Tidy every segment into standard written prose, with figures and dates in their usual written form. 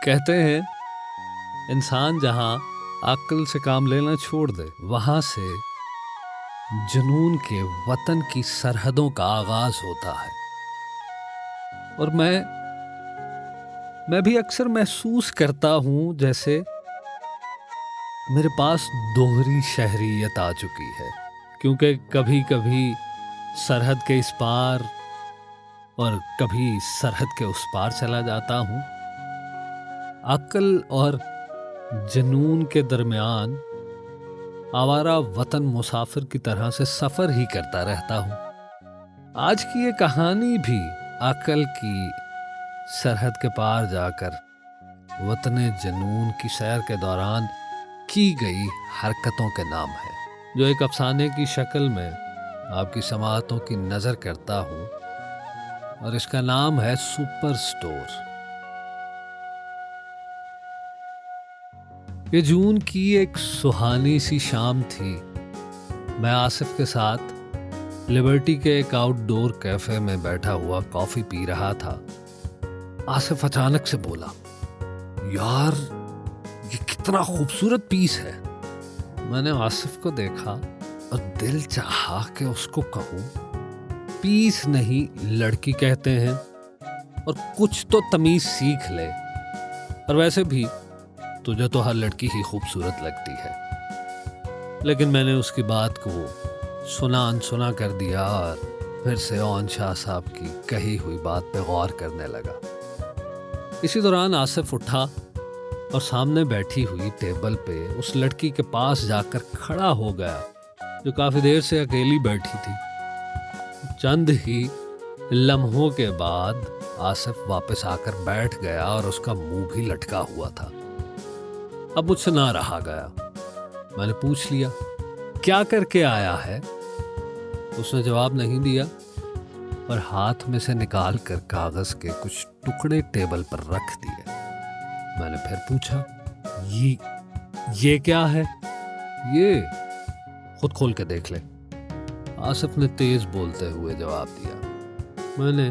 कहते हैं इंसान जहाँ अक्ल से काम लेना छोड़ दे वहाँ से जुनून के वतन की सरहदों का आगाज होता है। और मैं भी अक्सर महसूस करता हूँ जैसे मेरे पास दोहरी शहरियत आ चुकी है, क्योंकि कभी कभी सरहद के इस पार और कभी सरहद के उस पार चला जाता हूँ। अक्ल और जुनून के दरमियान आवारा वतन मुसाफिर की तरह से सफर ही करता रहता हूँ। आज की ये कहानी भी अक्ल की सरहद के पार जाकर वतन जुनून की सैर के दौरान की गई हरकतों के नाम है, जो एक अफसाने की शक्ल में आपकी समाअतों की नजर करता हूँ, और इसका नाम है सुपर स्टोर। ये जून की एक सुहानी सी शाम थी। मैं आसिफ के साथ लिबर्टी के एक आउटडोर कैफे में बैठा हुआ कॉफी पी रहा था। आसिफ अचानक से बोला, यार ये कितना खूबसूरत पीस है। मैंने आसिफ को देखा और दिल चाहा कि उसको कहूं, पीस नहीं लड़की कहते हैं, और कुछ तो तमीज सीख ले। और वैसे भी तुझे तो हर लड़की ही खूबसूरत लगती है। लेकिन मैंने उसकी बात को सुना अनसुना कर दिया और फिर से ओन शाह साहब की कही हुई बात पे गौर करने लगा। इसी दौरान आसिफ उठा और सामने बैठी हुई टेबल पे उस लड़की के पास जाकर खड़ा हो गया जो काफी देर से अकेली बैठी थी। चंद ही लम्हों के बाद आसिफ वापस आकर बैठ गया और उसका मुंह भी लटका हुआ था। अब मुझसे ना रहा गया। मैंने पूछ लिया, क्या करके आया है? उसने जवाब नहीं दिया और हाथ में से निकाल कर कागज के कुछ टुकड़े टेबल पर रख दिए। मैंने फिर पूछा, ये क्या है? ये खुद खोल के देख ले, आसिफ ने तेज बोलते हुए जवाब दिया। मैंने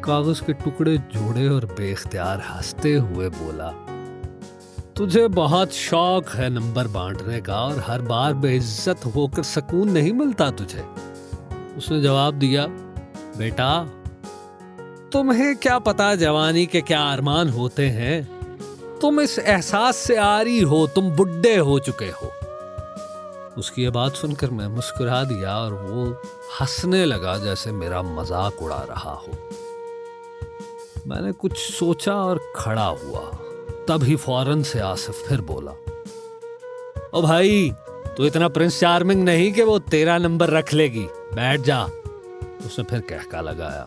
कागज के टुकड़े जोड़े और बेख्तियार हंसते हुए बोला, तुझे बहुत शौक है नंबर बांटने का और हर बार बेइज्जत होकर सुकून नहीं मिलता तुझे। उसने जवाब दिया, बेटा तुम्हें क्या पता जवानी के क्या अरमान होते हैं। तुम इस एहसास से आरी हो, तुम बुड्ढे हो चुके हो। उसकी ये बात सुनकर मैं मुस्कुरा दिया और वो हंसने लगा जैसे मेरा मजाक उड़ा रहा हो। मैंने कुछ सोचा और खड़ा हुआ। तभी फौरन से आसिफ फिर बोला, ओ भाई तू इतना प्रिंस चार्मिंग नहीं कि वो तेरा नंबर रख लेगी, बैठ जा। उसने फिर कहका लगाया,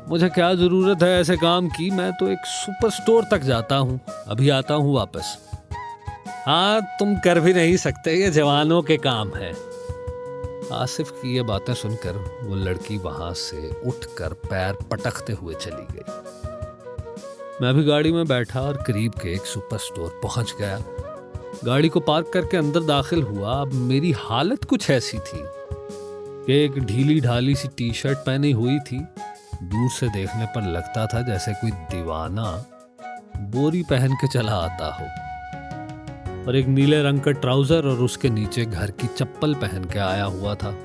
मुझे क्या जरूरत है ऐसे काम की, मैं तो एक सुपर स्टोर तक जाता हूँ, अभी आता हूँ वापस। हाँ तुम कर भी नहीं सकते, ये जवानों के काम है। आसिफ की ये बातें सुनकर वो लड़की वहां से उठकर पैर पटकते हुए चली गई। मैं भी गाड़ी में बैठा और करीब के एक सुपर स्टोर पहुंच गया। गाड़ी को पार्क करके अंदर दाखिल हुआ। अब मेरी हालत कुछ ऐसी थी कि एक ढीली ढाली सी टी शर्ट पहनी हुई थी। दूर से देखने पर लगता था जैसे कोई दीवाना बोरी पहन के चला आता हो, और एक नीले रंग का ट्राउजर और उसके नीचे घर की चप्पल पहन के आया हुआ था।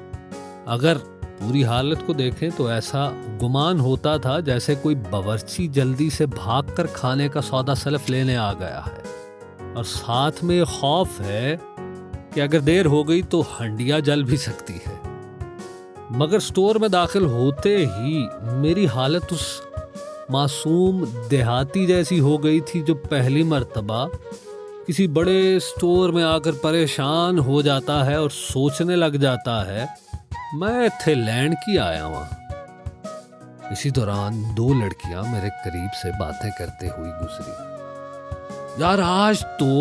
अगर पूरी हालत को देखें तो ऐसा गुमान होता था जैसे कोई बावर्ची जल्दी से भागकर खाने का सौदा सलफ लेने आ गया है, और साथ में खौफ है कि अगर देर हो गई तो हंडिया जल भी सकती है। मगर स्टोर में दाखिल होते ही मेरी हालत उस मासूम देहाती जैसी हो गई थी जो पहली मर्तबा किसी बड़े स्टोर में आकर परेशान हो जाता है और सोचने लग जाता है, मैं थाईलैंड की आया वहां। इसी दौरान दो लड़कियां मेरे करीब से बातें करते हुई गुजरी। यार आज तो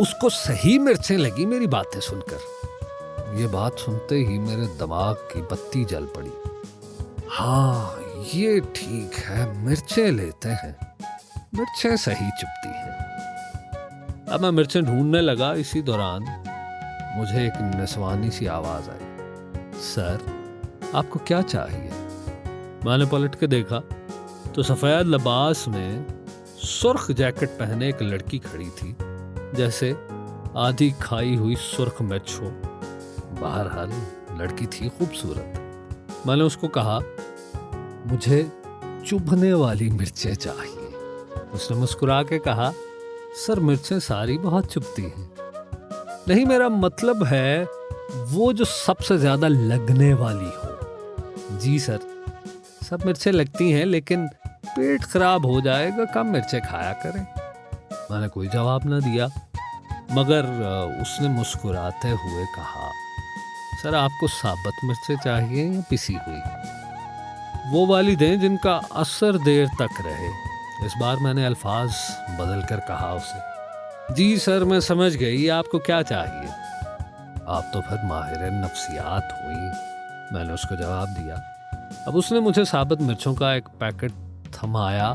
उसको सही मिर्चें लगी मेरी बातें सुनकर। ये बात सुनते ही मेरे दिमाग की बत्ती जल पड़ी। हाँ ये ठीक है, मिर्चें लेते हैं, मिर्चें सही चुपती हैं। अब मैं मिर्चें ढूंढने लगा। इसी दौरान मुझे एक निस्वानी सी आवाज आई, सर आपको क्या चाहिए? मैंने पलट के देखा तो सफेद लिबास में सुर्ख जैकेट पहने एक लड़की खड़ी थी, जैसे आधी खाई हुई सुर्ख मिर्च हो। बहरहाल लड़की थी खूबसूरत। मैंने उसको कहा, मुझे चुभने वाली मिर्चें चाहिए। उसने मुस्कुरा के कहा, सर मिर्चें सारी बहुत चुभती हैं। नहीं, मेरा मतलब है वो जो सबसे ज्यादा लगने वाली हो। जी सर, सब मिर्चें लगती हैं, लेकिन पेट खराब हो जाएगा, कम मिर्चें खाया करें। मैंने कोई जवाब ना दिया, मगर उसने मुस्कुराते हुए कहा, सर आपको साबुत मिर्चें चाहिए या पिसी हुई? वो वाली दें जिनका असर देर तक रहे। इस बार मैंने अल्फाज बदल कर कहा उसे। जी सर, मैं समझ गई, आपको क्या चाहिए? आप तो फिर माहिर नफ्सियात हुई, मैंने उसको जवाब दिया। अब उसने मुझे साबुत मिर्चों का एक पैकेट थमाया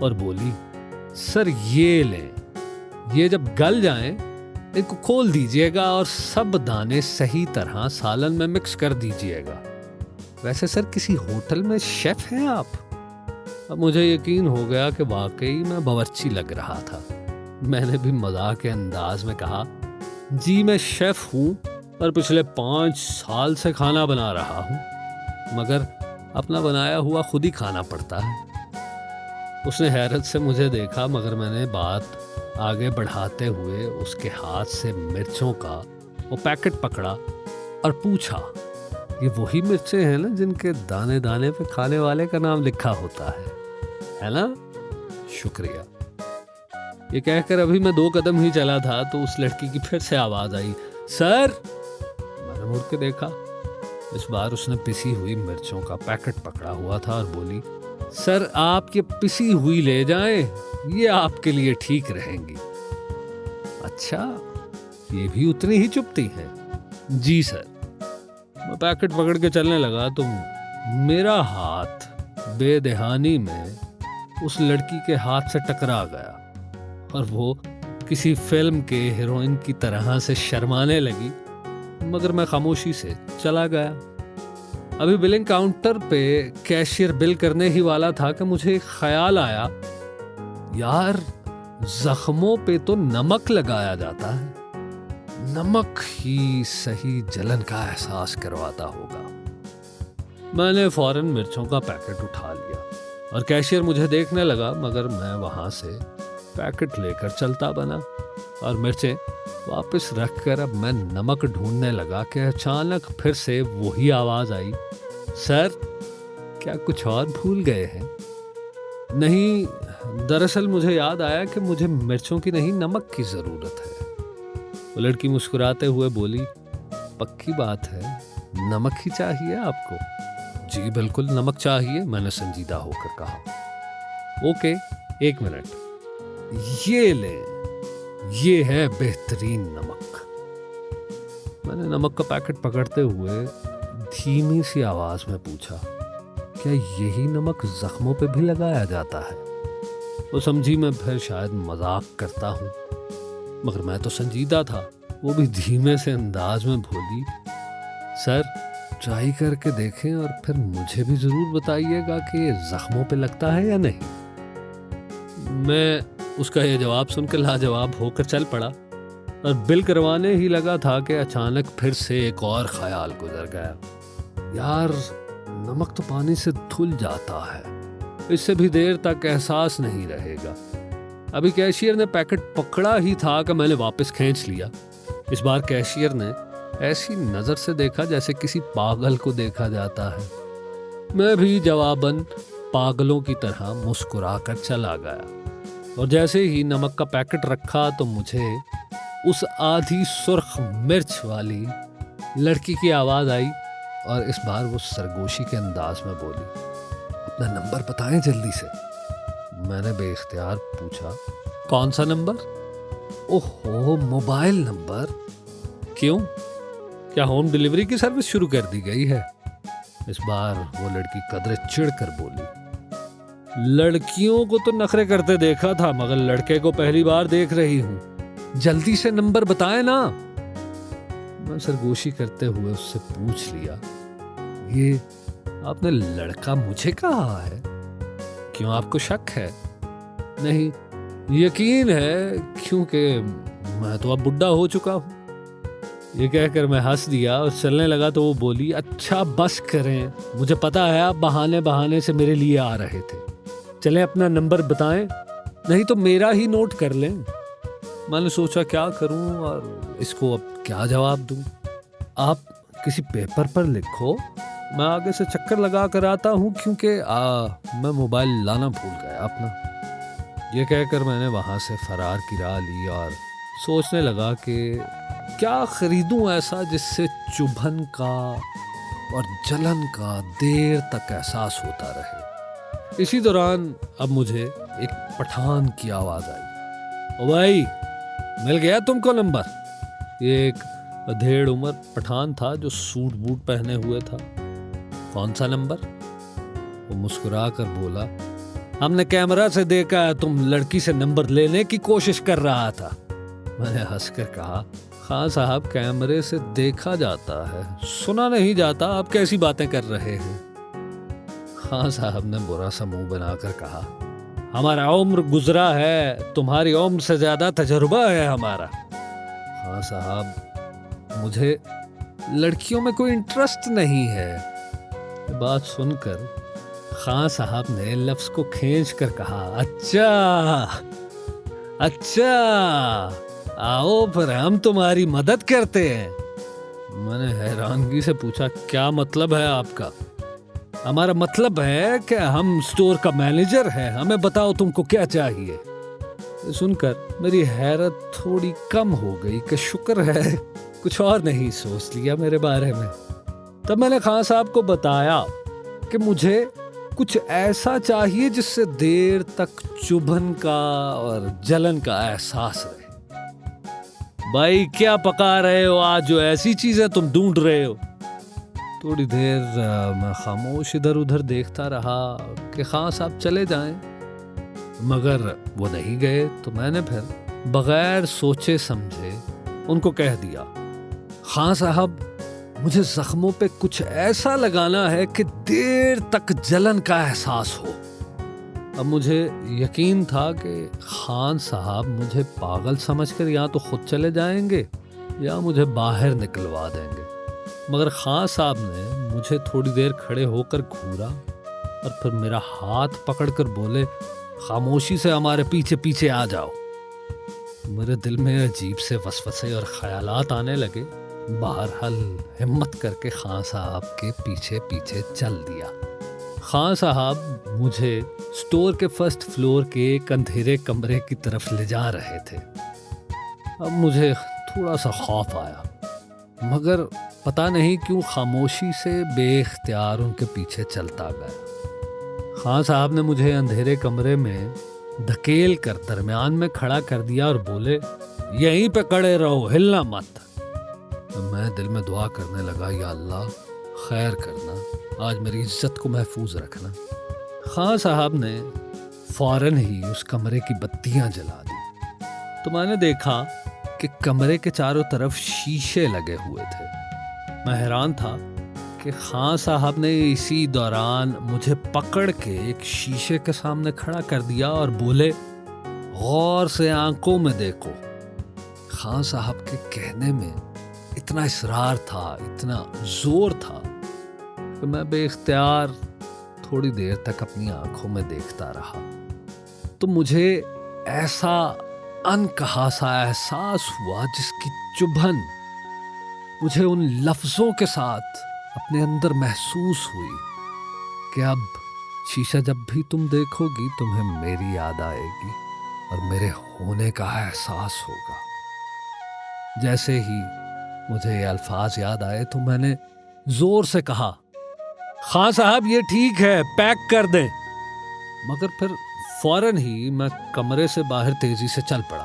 और बोली, सर ये लें, ये जब गल जाएं इनको खोल दीजिएगा और सब दाने सही तरह सालन में मिक्स कर दीजिएगा। वैसे सर किसी होटल में शेफ हैं आप? अब मुझे यकीन हो गया कि वाकई मैं बावर्ची लग रहा था। मैंने भी मजाक के अंदाज में कहा, जी मैं शेफ हूँ और पिछले 5 साल से खाना बना रहा हूँ, मगर अपना बनाया हुआ खुद ही खाना पड़ता है। उसने हैरत से मुझे देखा, मगर मैंने बात आगे बढ़ाते हुए उसके हाथ से मिर्चों का वो पैकेट पकड़ा और पूछा, ये वही मिर्चें हैं ना जिनके दाने दाने पे खाने वाले का नाम लिखा होता है ना? शुक्रिया। ये कहकर अभी मैं 2 कदम ही चला था तो उस लड़की की फिर से आवाज आई, सर। मैंने मुड़ के देखा। इस बार उसने पिसी हुई मिर्चों का पैकेट पकड़ा हुआ था और बोली, सर आप ये पिसी हुई ले जाएं, ये आपके लिए ठीक रहेंगी। अच्छा, ये भी उतनी ही चुभती हैं? जी सर। मैं पैकेट पकड़ के चलने लगा तो मेरा हाथ बेदहानी में उस लड़की के हाथ से टकरा गया और वो किसी फिल्म के हीरोइन की तरह से शर्माने लगी, मगर मैं खामोशी से चला गया। अभी बिलिंग काउंटर पे कैशियर बिल करने ही वाला था कि मुझे एक ख्याल आया, यार जख्मों पे तो नमक लगाया जाता है, नमक ही सही जलन का एहसास करवाता होगा। मैंने फौरन मिर्चों का पैकेट उठा लिया और कैशियर मुझे देखने लगा, मगर मैं वहां से पैकेट लेकर चलता बना और मिर्चें वापस रखकर अब मैं नमक ढूंढने लगा कि अचानक फिर से वही आवाज आई, सर क्या कुछ और भूल गए हैं? नहीं, दरअसल मुझे याद आया कि मुझे मिर्चों की नहीं नमक की जरूरत है। वो लड़की मुस्कुराते हुए बोली, पक्की बात है, नमक ही चाहिए आपको? जी बिल्कुल नमक चाहिए, मैंने संजीदा होकर कहा। ओके, 1 मिनट, ये ले, ये है बेहतरीन नमक। मैंने नमक का पैकेट पकड़ते हुए धीमी सी आवाज में पूछा, क्या यही नमक जख्मों पे भी लगाया जाता है? वो समझी मैं फिर शायद मजाक करता हूँ, मगर मैं तो संजीदा था। वो भी धीमे से अंदाज में बोली, सर ट्राई करके देखें और फिर मुझे भी जरूर बताइएगा कि जख्मों पे लगता है या नहीं। मैं उसका ये जवाब सुनकर लाजवाब होकर चल पड़ा और बिल करवाने ही लगा था कि अचानक फिर से एक और ख्याल गुजर गया, यार नमक तो पानी से धुल जाता है, इससे भी देर तक एहसास नहीं रहेगा। अभी कैशियर ने पैकेट पकड़ा ही था कि मैंने वापस खींच लिया। इस बार कैशियर ने ऐसी नजर से देखा जैसे किसी पागल को देखा जाता है। मैं भी जवाबन पागलों की तरह मुस्कुरा कर चला गया और जैसे ही नमक का पैकेट रखा तो मुझे उस आधी सुर्ख मिर्च वाली लड़की की आवाज आई और इस बार वो सरगोशी के अंदाज में बोली, अपना नंबर बताएं जल्दी से। मैंने बेइख्तियार पूछा, कौन सा नंबर? ओहो, मोबाइल नंबर। क्यों, क्या होम डिलीवरी की सर्विस शुरू कर दी गई है? इस बार वो लड़की कदरे चिढ़कर बोली, लड़कियों को तो नखरे करते देखा था, मगर लड़के को पहली बार देख रही हूं, जल्दी से नंबर बताए ना। मैं सरगोशी करते हुए उससे पूछ लिया, ये आपने लड़का मुझे कहा है? क्यों, आपको शक है? नहीं, यकीन है क्योंकि मैं तो अब बुढ़ा हो चुका हूँ। ये कहकर मैं हंस दिया और चलने लगा तो वो बोली, अच्छा बस करें, मुझे पता है आप बहाने बहाने से मेरे लिए आ रहे थे। चलें अपना नंबर बताएं, नहीं तो मेरा ही नोट कर लें। मैंने सोचा क्या करूं और इसको अब क्या जवाब दूं। आप किसी पेपर पर लिखो, मैं आगे से चक्कर लगा कर आता हूँ क्योंकि मैं मोबाइल लाना भूल गया अपना। ये कहकर मैंने वहाँ से फरार की राह ली और सोचने लगा कि क्या खरीदूं ऐसा जिससे चुभन का और जलन का देर तक एहसास होता रहे। इसी दौरान अब मुझे एक पठान की आवाज़ आई, ओ भाई मिल गया तुमको नंबर। ये एक अधेड़ उम्र पठान था जो सूट बूट पहने हुए था। कौन सा नंबर? वो मुस्कुरा कर बोला, हमने कैमरा से देखा है तुम लड़की से नंबर लेने की कोशिश कर रहा था। मैंने हंसकर कहा, खां साहब कैमरे से देखा जाता है, सुना नहीं जाता, आप कैसी बातें कर रहे हैं। खां साहब ने बुरा सा मुंह बनाकर कहा, हमारा उम्र गुजरा है, तुम्हारी उम्र से ज्यादा तजुर्बा है हमारा। खां साहब मुझे लड़कियों में कोई इंटरेस्ट नहीं है। बात सुनकर खां साहब ने लफ्ज को खींच कर कहा, अच्छा आओ फिर हम तुम्हारी मदद करते हैं। मैंने हैरानगी से पूछा, क्या मतलब है आपका? हमारा मतलब है कि हम स्टोर का मैनेजर है, हमें बताओ तुमको क्या चाहिए। सुनकर मेरी हैरत थोड़ी कम हो गई कि शुक्र है कुछ और नहीं सोच लिया मेरे बारे में। तब मैंने खान साहब को बताया कि मुझे कुछ ऐसा चाहिए जिससे देर तक चुभन का और जलन का एहसास रहे। भाई क्या पका रहे हो आज जो ऐसी चीजें तुम ढूंढ रहे हो? थोड़ी देर मैं खामोश इधर उधर देखता रहा कि खान साहब चले जाएं, मगर वो नहीं गए। तो मैंने फिर बगैर सोचे समझे उनको कह दिया, खान साहब मुझे जख्मों पे कुछ ऐसा लगाना है कि देर तक जलन का एहसास हो। अब मुझे यकीन था कि खान साहब मुझे पागल समझकर या तो खुद चले जाएंगे या मुझे बाहर निकलवा देंगे, मगर खान साहब ने मुझे थोड़ी देर खड़े होकर घूरा और फिर मेरा हाथ पकड़कर बोले, खामोशी से हमारे पीछे पीछे आ जाओ। मेरे दिल में अजीब से वसवसे और ख्यालात आने लगे। बहरहाल हिम्मत करके खान साहब के पीछे पीछे चल दिया। खान साहब मुझे स्टोर के फर्स्ट फ्लोर के एक अंधेरे कमरे की तरफ ले जा रहे थे। अब मुझे थोड़ा सा खौफ आया, मगर पता नहीं क्यों खामोशी से बेख्तियार उनके पीछे चलता गया। खान साहब ने मुझे अंधेरे कमरे में धकेल कर दरमियान में खड़ा कर दिया और बोले, यहीं पे खड़े रहो, हिलना मत। मैं दिल में दुआ करने लगा, या अल्लाह खैर करना, आज मेरी इज्जत को महफूज रखना। खान साहब ने फौरन ही उस कमरे की बत्तियां जला दी तो मैंने देखा कि कमरे के चारों तरफ शीशे लगे हुए थे। मैं हैरान था कि खान साहब ने इसी दौरान मुझे पकड़ के एक शीशे के सामने खड़ा कर दिया और बोले, गौर से आंखों में देखो। खान साहब के कहने में इतना इसरार था, इतना जोर था कि मैं बेख्तियार थोड़ी देर तक अपनी आंखों में देखता रहा। तो मुझे ऐसा अनकहा सा एहसास हुआ जिसकी चुभन मुझे उन लफ्जों के साथ अपने अंदर महसूस हुई कि अब शीशा जब भी तुम देखोगी तुम्हें मेरी याद आएगी और मेरे होने का एहसास होगा। जैसे ही मुझे ये अल्फाज याद आए तो मैंने जोर से कहा, खान साहब ये ठीक है, पैक कर दें। मगर फिर फौरन ही मैं कमरे से बाहर तेजी से चल पड़ा।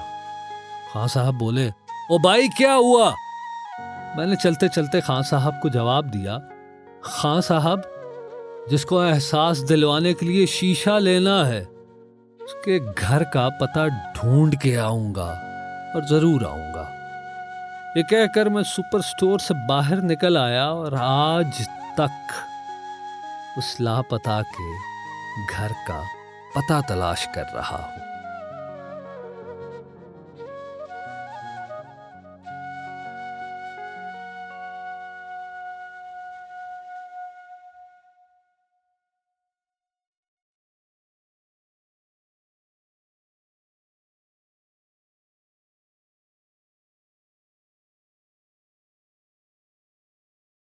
खान साहब बोले, ओ भाई क्या हुआ? मैंने चलते चलते खान साहब को जवाब दिया, खान साहब जिसको एहसास दिलवाने के लिए शीशा लेना है उसके घर का पता ढूंढ के आऊंगा और जरूर आऊंगा। ये कहकर मैं सुपर स्टोर से बाहर निकल आया और आज तक उस लापता के घर का पता तलाश कर रहा हूं।